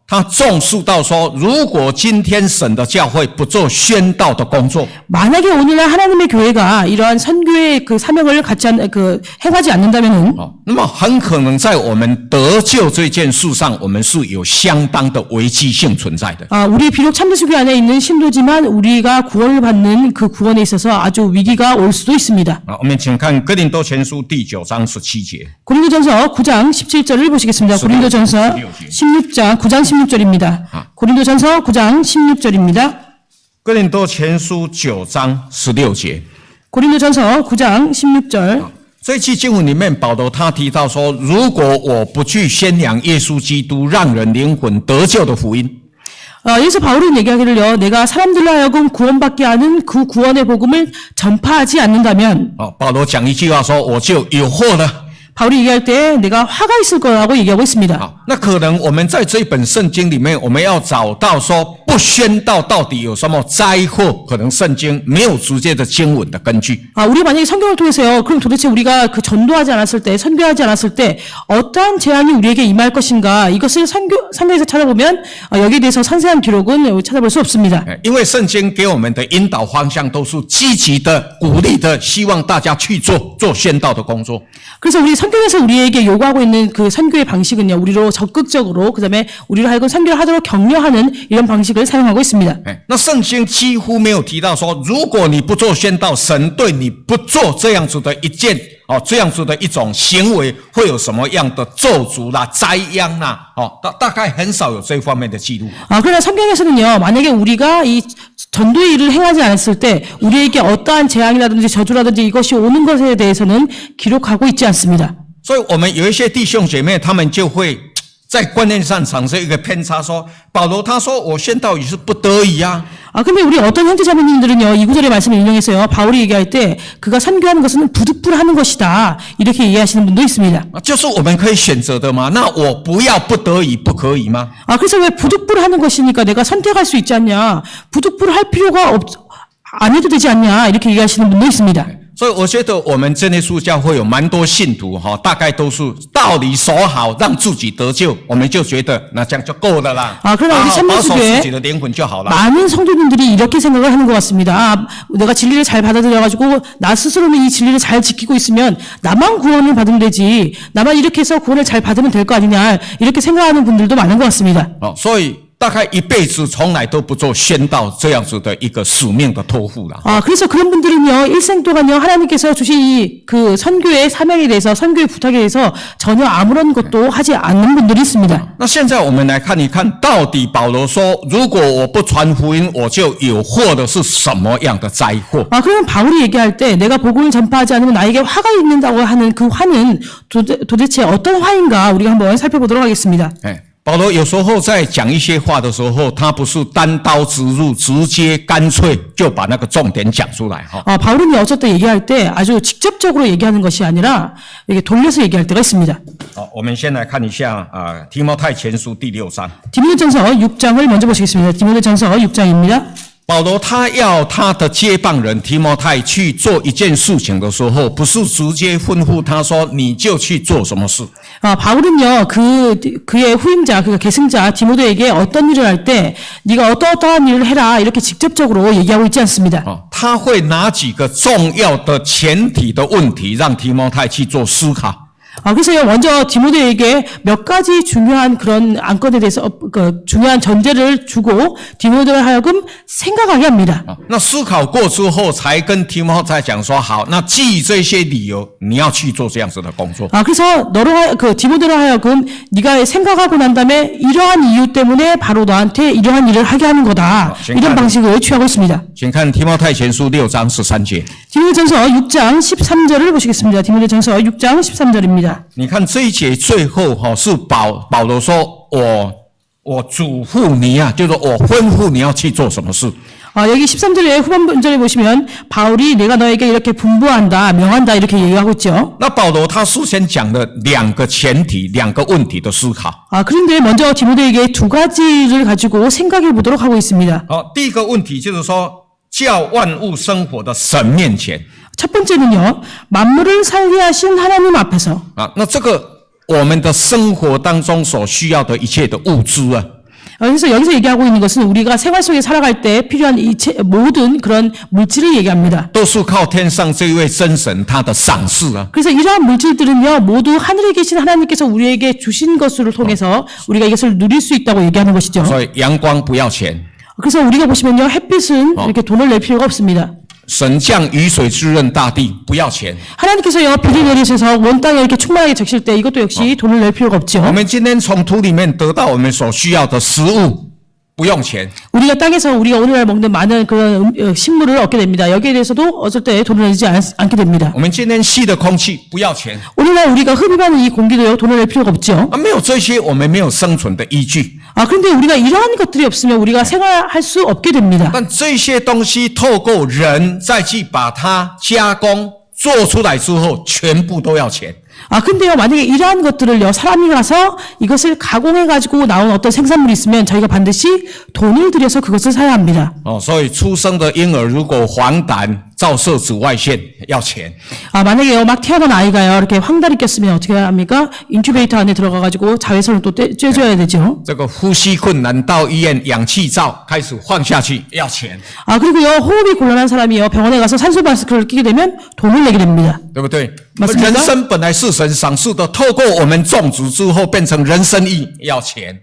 Speaker 1: 他重视到说，如果今天神的教会不做宣道的工作，
Speaker 2: 만약에 오늘날 하나님의 교회가 이러한 선교의 그 사명을 행하지 않는다면은
Speaker 1: 那么很可能在我们得救这件事上，我们是有相当的危机性存在的。
Speaker 2: 우리 비록 참되수교 안에 있는 신도지만 우리가 구원을 받는 그 구원에 있어서 아주 위기가 올 수도 있습니다.
Speaker 1: 我们请看哥林多前书第9章17节。
Speaker 2: 고린도전서 9장 17절을 보시겠습니다. 고린도전서 16장 9장 16절입니다. 고린도전서 9장 16절입니다.
Speaker 1: 哥林多前书9章16节。
Speaker 2: 고린도전서 9장 16절.
Speaker 1: 这一期经文里面，保罗他提到说，如果我不去宣扬耶稣基督让人灵魂得救的福音，
Speaker 2: 여기서 바울은 얘기하기를요, 내가 사람들로 하여금 구원받게 하는 그 구원의 복음을 전파하지 않는다면,
Speaker 1: 保罗讲一句话说，我就有祸了。
Speaker 2: 바울이 얘기할 때 내가 화가 있을 거라고 얘기하고 있습니다.
Speaker 1: 那可能我们在这本圣经里面，我们要找到说不宣道到底有什么灾祸，可能圣经没有直接的经文的根据。
Speaker 2: 우리 만약에 성경을 통해서요, 그럼 도대체 우리가 그 전도하지 않았을 때, 선교하지 않았을 때 어떠한 재앙이 우리에게 임할 것인가, 이것을 성경에서 찾아보면 여기에 대해서 상세한 기록은 찾아볼 수 없습니다.
Speaker 1: 因为圣经给我们的引导方向都是积极的、鼓励的，希望大家去做宣道的工作。
Speaker 2: 그래서 우리 성경에서 우리에게 요구하고 있는 그 선교의 방식은요, 우리로 적극적으로, 그 다음에 우리로 하여금 선교를 하도록 격려하는 이런 방식을 사용하고 있습니다.
Speaker 1: 那圣经几乎没有提到说，如果你不做宣道，神对你不做这样子的一件这样子的一种行为，会有什么样的咒诅啦、灾殃啦？大概很少有这方面的记录。
Speaker 2: 그러나 성경에서는요, 만약에 우리가 이 전도의 일을 행하지 않았을 때 우리에게 어떠한 재앙이라든지 저주라든지 이것이 오는 것에 대해서는 기록하고 있지 않습니다.
Speaker 1: 所以我们有一些弟兄姐妹，他们就会在观念上产生一个偏差，说保罗他说我宣道也是不得已啊。
Speaker 2: 근데 우리 어떤 형제자매님들은요, 이 구절의 말씀을 인용해서요, 바울이 얘기할 때 그가 선교하는 것은 부득불하는 것이다, 이렇게 이해하시는 분도 있습니다.
Speaker 1: 就是我们可以选择的吗？那我不要不得已不可以吗？
Speaker 2: 그래서 왜 부득불하는 것이니까 내가 선택할 수 있지 않냐, 부득불할 필요가 안 해도 되지 않냐, 이렇게 얘기하시는 분도 있습니다.
Speaker 1: 所以我觉得我们真耶稣教会有蛮多信徒大概都是道理守好，让自己得救，我们就觉得那这样就够了啦。
Speaker 2: 그러나 우리 참되수교에
Speaker 1: 自己的灵魂就好了。
Speaker 2: 많은 성도님들이 이렇게 생각을 하는 것 같습니다. 내가 진리를 잘 받아들여가지고 나 스스로는 이 진리를 잘 지키고 있으면 나만 구원을 받으면 되지, 나만 이렇게 해서 구원을 잘 받으면 될 거 아니냐, 이렇게 생각하는 분들도 많은 것 같습니다.
Speaker 1: 所以大概一辈子从来都不做宣道这样子的一个使命的托付了。
Speaker 2: 그래서 그런 분들은요, 일생 동안요, 하나님께서 주신 이 그 선교의 사명에 대해서, 선교의 부탁에 대해서 전혀 아무런 것도 하지 않는 분들이 있습니다.
Speaker 1: 那现在我们来看一看，到底保罗说，如果我不传福音，我就有祸的是什么样的灾祸？
Speaker 2: 그러면 바울이 얘기할 때 내가 복음을 전파하지 않으면 나에게 화가 있는다고 하는 그 화는 도대체 어떤 화인가, 우리가 한번 살펴보도록 하겠습니다.
Speaker 1: 保罗有时候在讲一些话的时候，他不是单刀直入，直接干脆就把那个重点讲出来。
Speaker 2: 바울은 어쩔 때 얘기할 때 아주 직접적으로 얘기하는 것이 아니라 이렇게 돌려서 얘기할 때가 있습니다.
Speaker 1: 我们先来看一下提摩太前书第6章。
Speaker 2: 디모데전서 6장을 먼저 보시겠습니다. 디모데전서 6장입니다.
Speaker 1: 保罗他要他的接棒人提摩太去做一件事情的时候，不是直接吩咐他说你就去做什么事。
Speaker 2: 바울은요, 그의 후임자, 그가 계승자 디모데에게 어떤 일을 할 때 네가 어떠한 일을 해라, 이렇게 직접적으로 얘기하고 있지 않습니다.
Speaker 1: 他会拿几个重要的前提的问题让提摩太去做思考。
Speaker 2: 그래서요, 먼저 디모데에게 몇 가지 중요한 그런 안건에 대해서 중요한 전제를 주고 디모데를 하여금 생각하게 합니다.
Speaker 1: 那思考过之后，才跟提摩太讲说，好，那基于这些理由，你要去做这样子的工作。
Speaker 2: 그래서 디모데로 하여금 네가 생각하고 난 다음에 이러한 이유 때문에 바로 너한테 이러한 일을 하게 하는 거다, 이런 방식을 취하고 있습니다.
Speaker 1: 请看提摩太前书6章13节。
Speaker 2: 디모데전서 6장 13절을 보시겠습니다. 디모데전서 6장 13절입니다.
Speaker 1: 你看这一节最后是保罗说，我嘱咐你啊，就是我吩咐你要去做什么事。
Speaker 2: 여기 13절의 후반절에 보시면 바울이 내가 너에게 이렇게 분부한다, 명한다, 이렇게 얘기하고 있죠.
Speaker 1: 那保罗他事先讲了两个前提、两个问题的思考。
Speaker 2: 그런데 먼저 디모데에게 두 가지를 가지고 생각해 보도록 하고 있습니다.
Speaker 1: 第一个问题就是说，叫万物生活的神面前。
Speaker 2: 첫 번째는요, 만물을 살게 하신 하나님 앞에서.
Speaker 1: 那这个我们的生活当中所需要的一切的物资啊，
Speaker 2: 그래서 여기서 얘기하고 있는 것은 우리가 생활 속에 살아갈 때 필요한 이切모든 그런 물질을 얘기합니다.
Speaker 1: 都是靠天上这位真神他的赏赐啊。
Speaker 2: 그래서 이러한 물질들은요, 모두 하늘에 계신 하나님께서 우리에게 주신 것으로 통해서 우리가 이것을 누릴 수 있다고 얘기하는 것이죠.
Speaker 1: 所以阳光不要钱，
Speaker 2: 그래서 우리가 보시면요, 햇빛은 이렇게 돈을 낼 필요가 없습니다.
Speaker 1: 神降雨水滋润大地不要钱。
Speaker 2: 하나님께서요, 비를 내리셔서 온 땅에 이렇게 충만하게 적실 때 이것도 역시 돈을 낼 필요가
Speaker 1: 我
Speaker 2: 없죠.
Speaker 1: 们今天从土里面得到我们所需要的食物，不用钱。
Speaker 2: 우리가 땅에서 우리가 오늘날 먹는 많은 그런 식물을 얻게 됩니다. 여기에 대해서도 어쩔 때 돈을 내지 않게 됩니다.
Speaker 1: 我们今天吸的空气不要钱。
Speaker 2: 오늘날 우리가 흡입하는 이 공기도요, 돈을 낼 필요가 없죠.
Speaker 1: 没有这些，我们没有生存的依据。
Speaker 2: 그런데 우리가 이러한 것들이 없으면 우리가 생활할 수 없게 됩니다.
Speaker 1: 但这些东西透过人再去把它加工做出来之后，全部都要钱。
Speaker 2: 근데요, 만약에 이러한 것들을요, 사람이 가서 이것을 가공해가지고 나온 어떤 생산물이 있으면 저희가 반드시 돈을 들여서 그것을 사야 합니다.
Speaker 1: 所以出生的婴儿如果黄疸照射紫外线要钱。
Speaker 2: 만약에요, 막 태어난 아이가요, 이렇게 황달이 꼈으면 어떻게 해야 합니까? 인큐베이터 안에 들어가가지고 자외선을 또 쬐줘야 되죠.
Speaker 1: 这个呼吸困难到医院氧气罩开始放下去要钱，
Speaker 2: 그리고요, 호흡이 곤란한 사람이요, 병원에 가서 산소 마스크를 끼게 되면 돈을 내게 됩니다.
Speaker 1: 对不对？
Speaker 2: 맞습니까?
Speaker 1: 人生本来是神赏赐的，透过我们种植之后变成人参意要钱。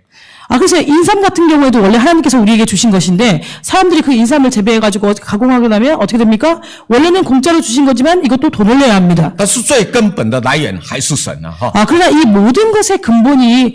Speaker 2: 그래서 인삼 같은 경우에도 원래 하나님께서 우리에게 주신 것인데 사람들이 그 인삼을 재배해가지고 가공하고 나면 어떻게 됩니까? 원래는 공짜로 주신 거지만 이것도 돈을 내야 합니다.
Speaker 1: 但是最根本的来源还是神啊！
Speaker 2: 그러나 이 모든 것의 근본이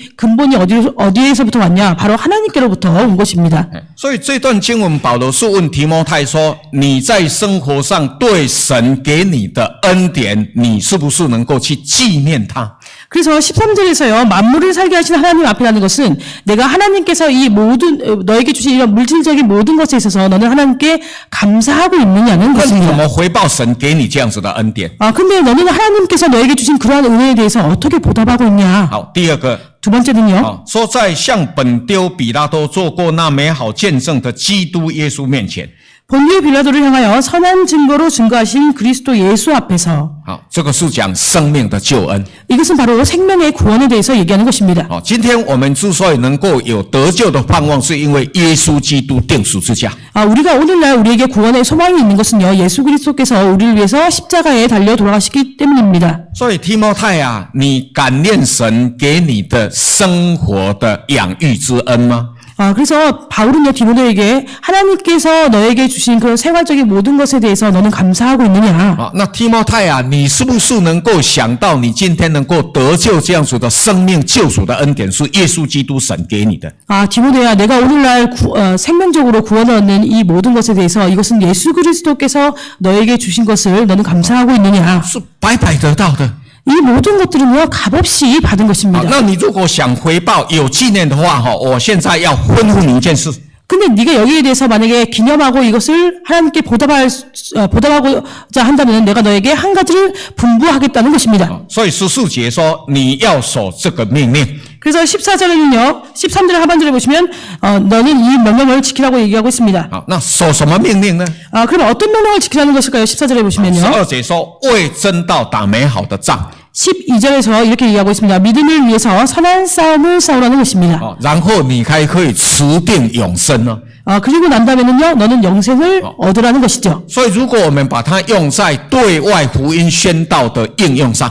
Speaker 2: 어디에서부터 왔냐? 바로 하나님께로부터 온 것입니다.
Speaker 1: 所以这段经文，保罗是问提摩太说：“你在生活上对神给你的恩典，你是不是能够去纪念它？”
Speaker 2: 그래서 13절에서요, 만물을 살게 하신 하나님 앞이라는 것은 내가 하나님께서 이 모든, 너에게 주신 이런 물질적인 모든 것에 있어서 너는 하나님께 감사하고 있느냐는
Speaker 1: 那你怎
Speaker 2: 것입니다.
Speaker 1: 么回报神给你这样子的恩典？
Speaker 2: 근데 너는 하나님께서 너에게 주신 그러한 은혜에 대해서 어떻게 보답하고 있냐?
Speaker 1: 好，第二个
Speaker 2: 두 번째는요,
Speaker 1: 说在向本丢比拉多做过那美好见证的基督耶稣面前，
Speaker 2: 본디오 빌라도를 향하여 선한 증거로 증거하신 그리스도 예수 앞에서
Speaker 1: 好，这个是讲生命的救恩。
Speaker 2: 이것은 바로 생명의 구원에 대해서 얘기하는 것입니다.
Speaker 1: 今天我们之所以能够有得救的盼望，是因为耶稣基督钉十字架。
Speaker 2: 우리가 오늘날 우리에게 구원의 소망이 있는 것은요, 예수 그리스도께서 우리를 위해서 십자가에 달려 돌아가시기 때문입니다.
Speaker 1: 所以提摩太啊，你感念神给你的生活的养育之恩吗？
Speaker 2: 그래서 바울은요, 디모데에게 하나님께서 너에게 주신 그런 생활적인 모든 것에 대해서 너는 감사하고 있느냐?
Speaker 1: 那提摩太啊，你是不是能够想到你今天能够得救这样子的生命救赎的恩典，是耶稣基督神给你的？
Speaker 2: 디모데야, 내가 오늘날 생명적으로 구원을 얻는 이 모든 것에 대해서 이것은 예수 그리스도께서 너에게 주신 것을 너는 감사하고 있느냐?
Speaker 1: 是白白得到的。
Speaker 2: 이 모든 것들은요, 값없이 받은 것입니다.
Speaker 1: 那你如果想回报有纪念的话，我现在要吩咐你一件事。
Speaker 2: 근데 네가 여기에 대해서 만약에 기념하고 이것을 하나님께 보답하고자 한다면 내가 너에게 한 가지를 분부하겠다는 것입니다.
Speaker 1: 所以14节说你要守这个命令。
Speaker 2: 그래서 14절에는요, 13절 하반절에 보시면 너는 이 명령을 지키라고 얘기하고 있습니다.
Speaker 1: 好，那守什么命令呢？
Speaker 2: 그럼 어떤 명령을 지키라는 것일까요? 14절에 보시면요.
Speaker 1: 12节说为真道打美好的仗。
Speaker 2: 12절에서 이렇게 얘기하고 있습니다. 믿음을 위해서 선한 싸움을 싸우라는 것입니다.
Speaker 1: 然后你还可以持定永生呢。
Speaker 2: 그리고 난 다음에는요, 너는 영생을 얻으라는 것이죠.
Speaker 1: 所以如果我们把它用在对外福音宣道的应用上，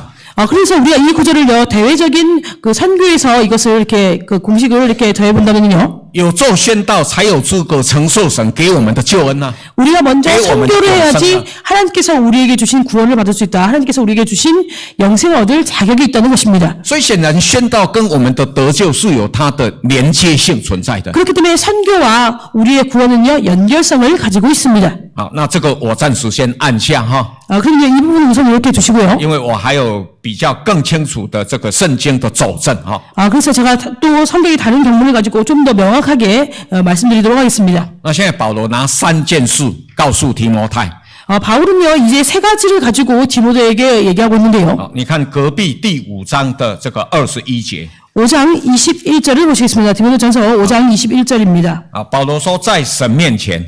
Speaker 2: 그래서 우리가 이 구절을요, 대외적인 그 선교에서 이것을 이렇게 그 공식을 이렇게 더해본다면요,
Speaker 1: 有做宣道才有资格承受神给我们的救恩呐。
Speaker 2: 우리가 먼저
Speaker 1: 네,
Speaker 2: 선교를 해야지
Speaker 1: 영생을.
Speaker 2: 하나님께서 우리에게 주신 구원을 받을 수 있다. 하나님께서 우리에게 주신 영생을 얻을 자격이 있다는 것입니다.
Speaker 1: 所以显然宣道跟我们的得救是有它的连接性存在的。
Speaker 2: 그렇기 때문에 선교와 우리의 구원은요, 연결성을 가지고 있습니다.
Speaker 1: 好，那这个我暂时先按下哈，
Speaker 2: 그러면 이 부분은 우선 이렇게 두시고요.
Speaker 1: 因为我还有比较更清楚的这个圣经的佐证哈。
Speaker 2: 그래서 제가 또 성경의 다른 경문을 가지고 좀 더 명확하게 말씀드리도록 하겠습니다.
Speaker 1: 那现在保罗拿3件事告诉提摩太。
Speaker 2: 바울은요, 이제 3가지를 가지고 디모데에게 얘기하고 있는데요.
Speaker 1: 你看隔壁第5章的这个21节。
Speaker 2: 5장 21절을 보시겠습니다. 디모데전서 5장 21절입니다.
Speaker 1: 保罗说在神面前，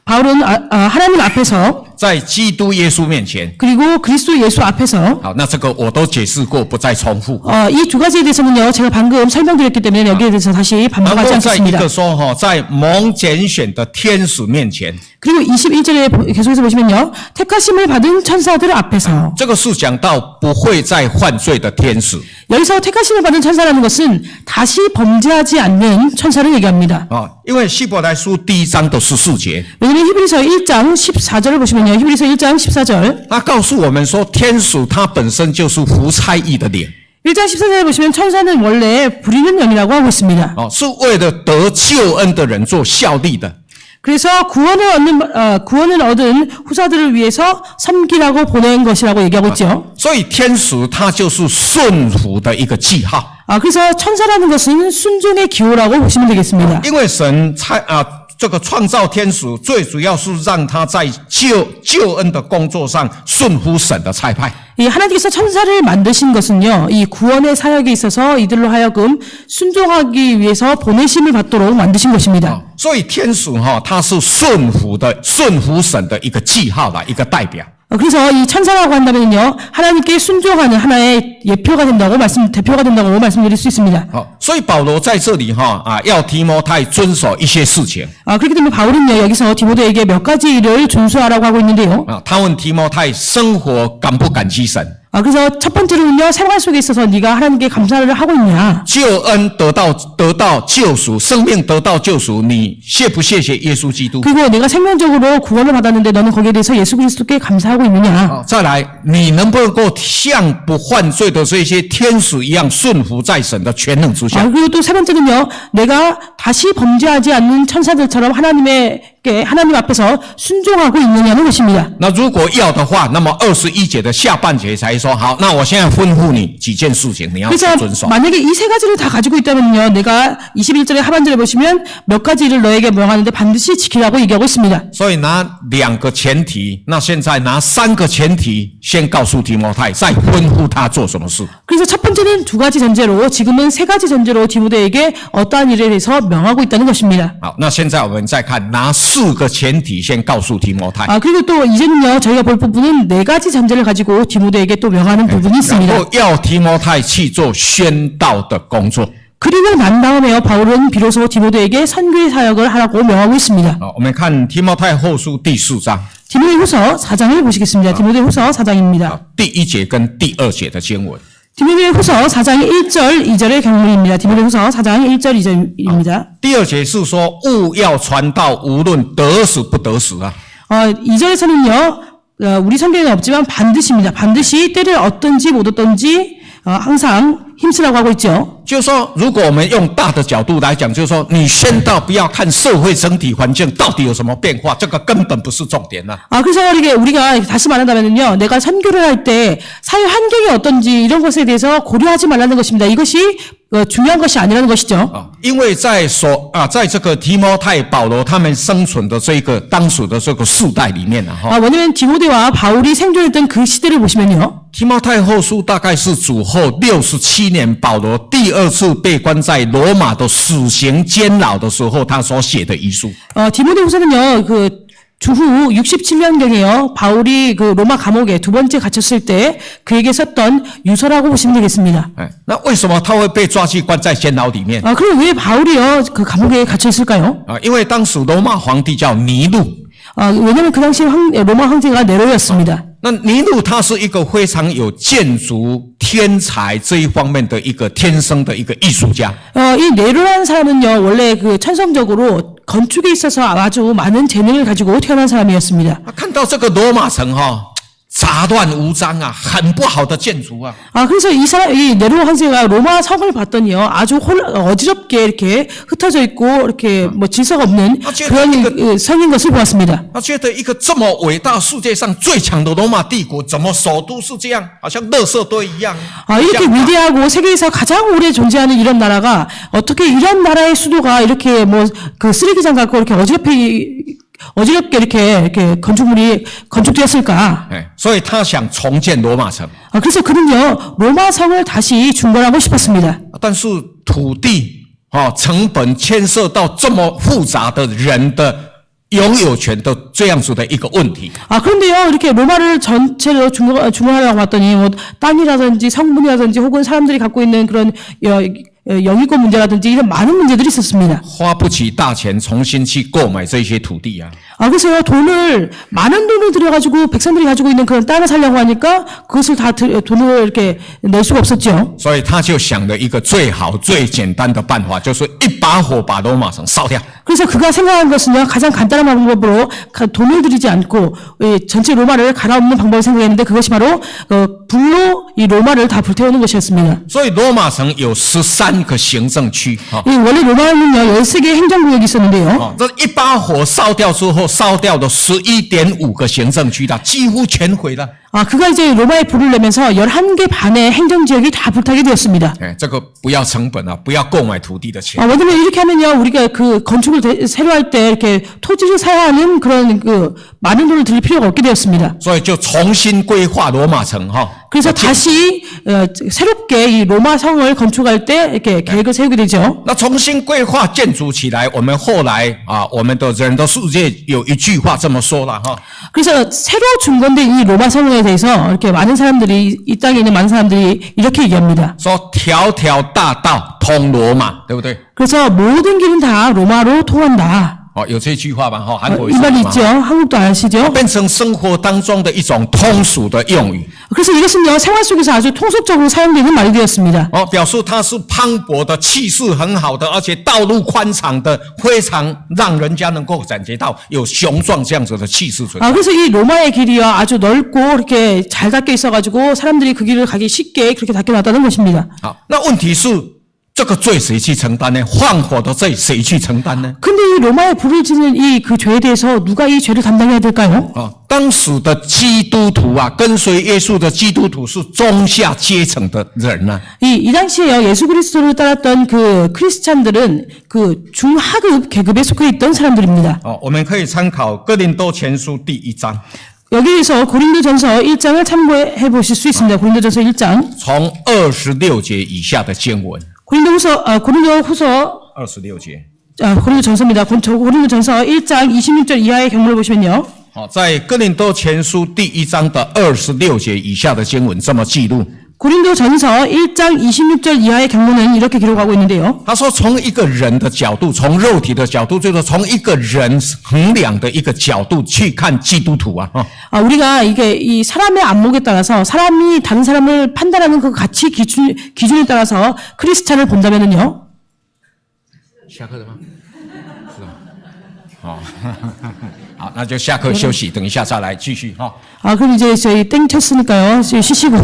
Speaker 2: 바울은 하나님 앞에서
Speaker 1: 在基督耶稣面前。
Speaker 2: 그리고 그리스도 예수 앞에서
Speaker 1: 好，那这个我都解释过，不再重复。
Speaker 2: 이 두 가지에 대해서는요 제가 방금 설명드렸기 때문에 여기에 대해서 다시
Speaker 1: 然
Speaker 2: 반복하지
Speaker 1: 后再一
Speaker 2: 않겠습니다.
Speaker 1: 个说哈，在蒙拣选的天使面前，
Speaker 2: 그리고 21절에 계속해서 보시면요 택하심을 받은 천사들 앞에서
Speaker 1: 这个是讲到不会再犯罪的天使
Speaker 2: 여기서 택하심을 받은 천사라는 것은 다시 범죄하지 않는 천사를 얘기합니다.
Speaker 1: 啊，因为希伯来书第1章的14节，
Speaker 2: 왜냐하면 히브리서 1장 14절을 보시면요 히브리서 1장 14절
Speaker 1: 他告诉我们说，天使它本身就是服差役的脸
Speaker 2: 1장 14절에 보시면 천사는 원래 부리는 영이라고 하고 있습니다.
Speaker 1: 啊，是为了得救恩的人做效力的。
Speaker 2: 그래서 구원을 얻은 후사들을 위해서 섬기라고 보낸 것이라고 얘기하고 있죠.
Speaker 1: 所以天使它就是顺服的一个记号，
Speaker 2: 그래서 천사라는 것은 순종의 기호라고 보시면 되겠습니다.
Speaker 1: 因为神这个创造天使最主要是让他在救恩的工作上顺服神的差派。
Speaker 2: 이 하나님께서 천사를 만드신 것은요, 이 구원의 사역에 있어서 이들로 하여금 순종하기 위해서 보내심을 받도록 만드신 것입니다.
Speaker 1: 所以天使它是顺服神的一个记号啦，一个代表。
Speaker 2: 그래서 이 천사라고 한다면요, 하나님께 순종하는 하나의 대표가 된다고 말씀드릴 수 있습니다.
Speaker 1: 所以保罗在这里要提摩太遵守一些事情。
Speaker 2: 그렇기 때문에 바울은요, 여기서 디모데에게 몇 가지 일을 준수하라고 하고 있는데요.
Speaker 1: 他问提摩太生活感不感激神？
Speaker 2: 그래서 첫 번째로는요, 생활 속에 있어서 네가 하나님께 감사를 하고 있냐?
Speaker 1: 救恩得到救赎，生命得到救赎，你谢不谢谢耶稣基督？
Speaker 2: 그리고 내가 생명적으로 구원을 받았는데 너는 거기에 대해서 예수 그리스도께 감사하고 있느냐?
Speaker 1: 再来，你能不能够像不犯罪的这些天使一样顺服在神的全能之下？
Speaker 2: 그리고 또 세 번째는요, 내가 다시 범죄하지 않는 천사들처럼 하나님 앞에서 순종하고 있느냐는 것입니다.
Speaker 1: 那如果要的话，那么21节的下半节才说好，那我现在吩咐你几件事情，你要去
Speaker 2: 그래서
Speaker 1: 遵守。
Speaker 2: 만약에 이 세 가지를 다 가지고 있다면요, 내가 21절의 하반절에 보시면 몇 가지를 너에게 명하는데 반드시 지키라고 얘기하고 있습니다.
Speaker 1: 所以拿2个前提，那现在拿3个前提，先告诉提摩太，再吩咐他做什么事。
Speaker 2: 그래서 첫 번째는 두 가지 전제로, 지금은 세 가지 전제로 디모데에게 어떠한 일에 대해서 명하고 있다는 것입니다.
Speaker 1: 好，那现在我们再看拿4个前提，先告诉提摩太，
Speaker 2: 그리고 또 이제는요, 저희가 볼 부분은 네 가지 전제를 가지고 디모데에게 또 명하는 부분이
Speaker 1: 然
Speaker 2: 있습니다.
Speaker 1: 后要提摩太去做宣道的工作。
Speaker 2: 그리고 난 다음에요, 바울은 비로소 디모데에게 선교의 사역을 하라고 명하고 있습니다.
Speaker 1: 我们看提摩太后书第4章
Speaker 2: 디모데후서 4장을 보시겠습니다. 디모데후서 4장입니다.
Speaker 1: 第1节跟第2节的经文。
Speaker 2: 디모데후서 4장 1절 2절의 경문입니다. 디모데후서 4장 1절 2절입니다.
Speaker 1: 第2节是说务要传道，无论得死不得死啊。
Speaker 2: 2절에서는요, 우리 성경에는 없지만 반드시입니다. 반드시 때를 얻든지 못 얻든지 항상 힘쓰라고 하고 있죠.
Speaker 1: 就是说，如果我们用大的角度来讲，就是说，你宣道不要看社会整体环境到底有什么变化，这个根本不是重点了。
Speaker 2: 그래서 우리가 다시 말한다면요, 내가 선교를 할 때 사회 환경이 어떤지 이런 것에 대해서 고려하지 말라는 것입니다. 이것이 중요한 것이 아니라는 것이죠.
Speaker 1: 因为在这个提摩太、保罗他们生存的这个当时的这个世代里面
Speaker 2: 왜냐면 디모데와 바울이 생존했던 그 시대를 보시면요,
Speaker 1: 提摩太后书大概是主后67年，保罗第2次被关在罗马的死刑监牢的时候，他所写的遗书。
Speaker 2: 디모데후서는요, 주후 67년경에요, 바울이 로마 감옥에 두 번째 갇혔을 때 그에게 썼던 유서라고 보시면 되겠습니다.
Speaker 1: 那为什么他会被抓去关在监牢里面？
Speaker 2: 그럼 왜 바울이요, 그 감옥에 갇혔을까요?
Speaker 1: 因为当时罗马皇帝叫尼禄。
Speaker 2: 왜냐면 그 당시 로마 황제가 네로였습니다.
Speaker 1: 那尼禄他是一个非常有建筑天才这一方面的一个天生的一个艺术家。
Speaker 2: 이 네로라는 사람은요, 원래 천성적으로 건축에 있어서 아주 많은 재능을 가지고 태어난 사람이었습니다.
Speaker 1: 看到这个罗马城杂乱无章啊，很不好的建筑啊。
Speaker 2: 그래서 이 네로 황제가 로마 성을 봤더니요, 아주 어지럽게 이렇게 흩어져 있고 이렇게 질서가 없는 그런 성인 것을 보았습니다.
Speaker 1: 他觉得一个这么伟大、世界上最强的罗马帝国，怎么首都是这样，好像垃圾堆一样？
Speaker 2: 이렇게 위대하고 세계에서 가장 오래 존재하는 이런 나라가 어떻게 이런 나라의 수도가 이렇게 쓰레기장 같고 이렇게 어지럽게 이렇게 건축되었을까?
Speaker 1: 所以他想重建罗马城。
Speaker 2: 그래서 그는요, 로마 성을 다시 중건하고 싶었습니다.
Speaker 1: 但是土地成本牵涉到这么复杂的人的拥有权的这样子的一个问题。
Speaker 2: 그런데요, 이렇게 로마를 전체로 중화하려고 봤더니, 뭐, 땅이라든지 성분이라든지 혹은 사람들이 갖고 있는 그런, 영유권 문제라든지 이런 많은 문제들이 있었습니다.
Speaker 1: 花不起大钱重新去购买这些土地啊，
Speaker 2: 그래서요, 많은 돈을 들여가지고 백성들이 가지고 있는 그런 땅을 사려고 하니까 그것을 다 돈을 이렇게 낼 수가 없었죠.
Speaker 1: 所以他就想了一个最好最简单的办法，就是一把火把罗马城烧掉。
Speaker 2: 그래서 그가 생각한 것은요, 가장 간단한 방법으로 돈을 들이지 않고 전체 로마를 갈아엎는 방법을 생각했는데 그것이 바로 불로 이 로마를 다 불태우는 것이었습니다.
Speaker 1: 所以罗马城有13个行政区啊，
Speaker 2: 원래 로마는요, 13개의 행정구역이 있었는데요.
Speaker 1: 这一把火烧掉之后，烧掉的11.5个行政区的几乎全毁了。
Speaker 2: 그가 이제 로마에 불을 내면서 11개 반의 행정지역이 다 불타게 되었습니다.
Speaker 1: 这个不要成本啊，不要购买土地的钱。
Speaker 2: 왜냐면 이렇게 하면요, 우리가 그 건축을 새로 할 때 이렇게 토지를 사야 하는 그런 많은 돈을 들일 필요가 없게 되었습니다.
Speaker 1: 所以就重新规划罗马城哈。
Speaker 2: 그래서 다시 새롭게 이 로마 성을 건축할 때 이렇게 계획을 세우게 되죠.
Speaker 1: 那重新规划建筑起来，我们后来我们的人的世界有一句话这么说了哈。
Speaker 2: 그래서 새로 준건된 이 로마 성에 대해서 이렇게 많은 사람들이 이 땅에 있는 많은 사람들이 이렇게 얘기합니다.
Speaker 1: 说条条大道通罗马，对不对？
Speaker 2: 그래서 모든 길은 다 로마로 통한다.
Speaker 1: 有这句话吧？韩国
Speaker 2: 이 말이 있죠. 한국도 아시죠?
Speaker 1: 变成生活当中的一种通俗的用语。
Speaker 2: 그래서 이것은요, 생활 속에서 아주 통속적으로 사용되는 말이 되었습니다.
Speaker 1: 表示它是磅礴的、气势很好的，而且道路宽敞的，非常让人家能够感觉到有雄壮这样子的气势存在。
Speaker 2: 그래서 이 로마의 길이요, 아주 넓고 이렇게 잘 닦여 있어가지고 사람들이 그 길을 가기 쉽게 그렇게 닦여놨다는 것입니다.
Speaker 1: 那问题是这个罪谁去承担呢？放火的罪谁去承担呢？
Speaker 2: 근데 이 로마에 불을 지는 이 그 죄에 대해서 누가 이 죄를 담당해야 될까요?
Speaker 1: 当时的基督徒啊，跟随耶稣的基督徒是中下阶层的人呢。
Speaker 2: 이 당시에요, 예수 그리스도를 따랐던 그 크리스찬들은 그 중하급 계급에 속해 있던 사람들입니다.
Speaker 1: 我们可以参考哥林多前書第1章，
Speaker 2: 여기에서 고린도전서 1장을 참고해 보실 수 있습니다. 고린도전서 1장.
Speaker 1: 从26节以下的经文。
Speaker 2: 고린도후서
Speaker 1: 26节。
Speaker 2: 고린도전서입니다. 고린도전서 1장 26절 이하의 경문을 보시면요.
Speaker 1: 在哥林多前书第1章的26节以下的经文这么记录。
Speaker 2: 고린도전서 1장 26절 이하의 경문은 이렇게 기록하고 있는데요.
Speaker 1: 他说，从一个人的角度，从肉体的角度，就是从一个人衡量的一个角度去看基督徒啊。
Speaker 2: 우리가 이게 이 사람의 안목에 따라서 사람이 다른 사람을 판단하는 그 가치 기준에 따라서 크리스찬을 본다면은요.
Speaker 1: 下课了吗？是吗？好，那就下课休息，等一下再来继续哈。
Speaker 2: 그럼 이제 저희 땡 쳤으니까요. 쉬시고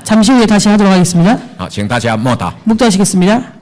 Speaker 2: 잠시 후에 다시 하도록 하겠습니다.
Speaker 1: 好，请大家默祷。
Speaker 2: 묵도하시겠습니다.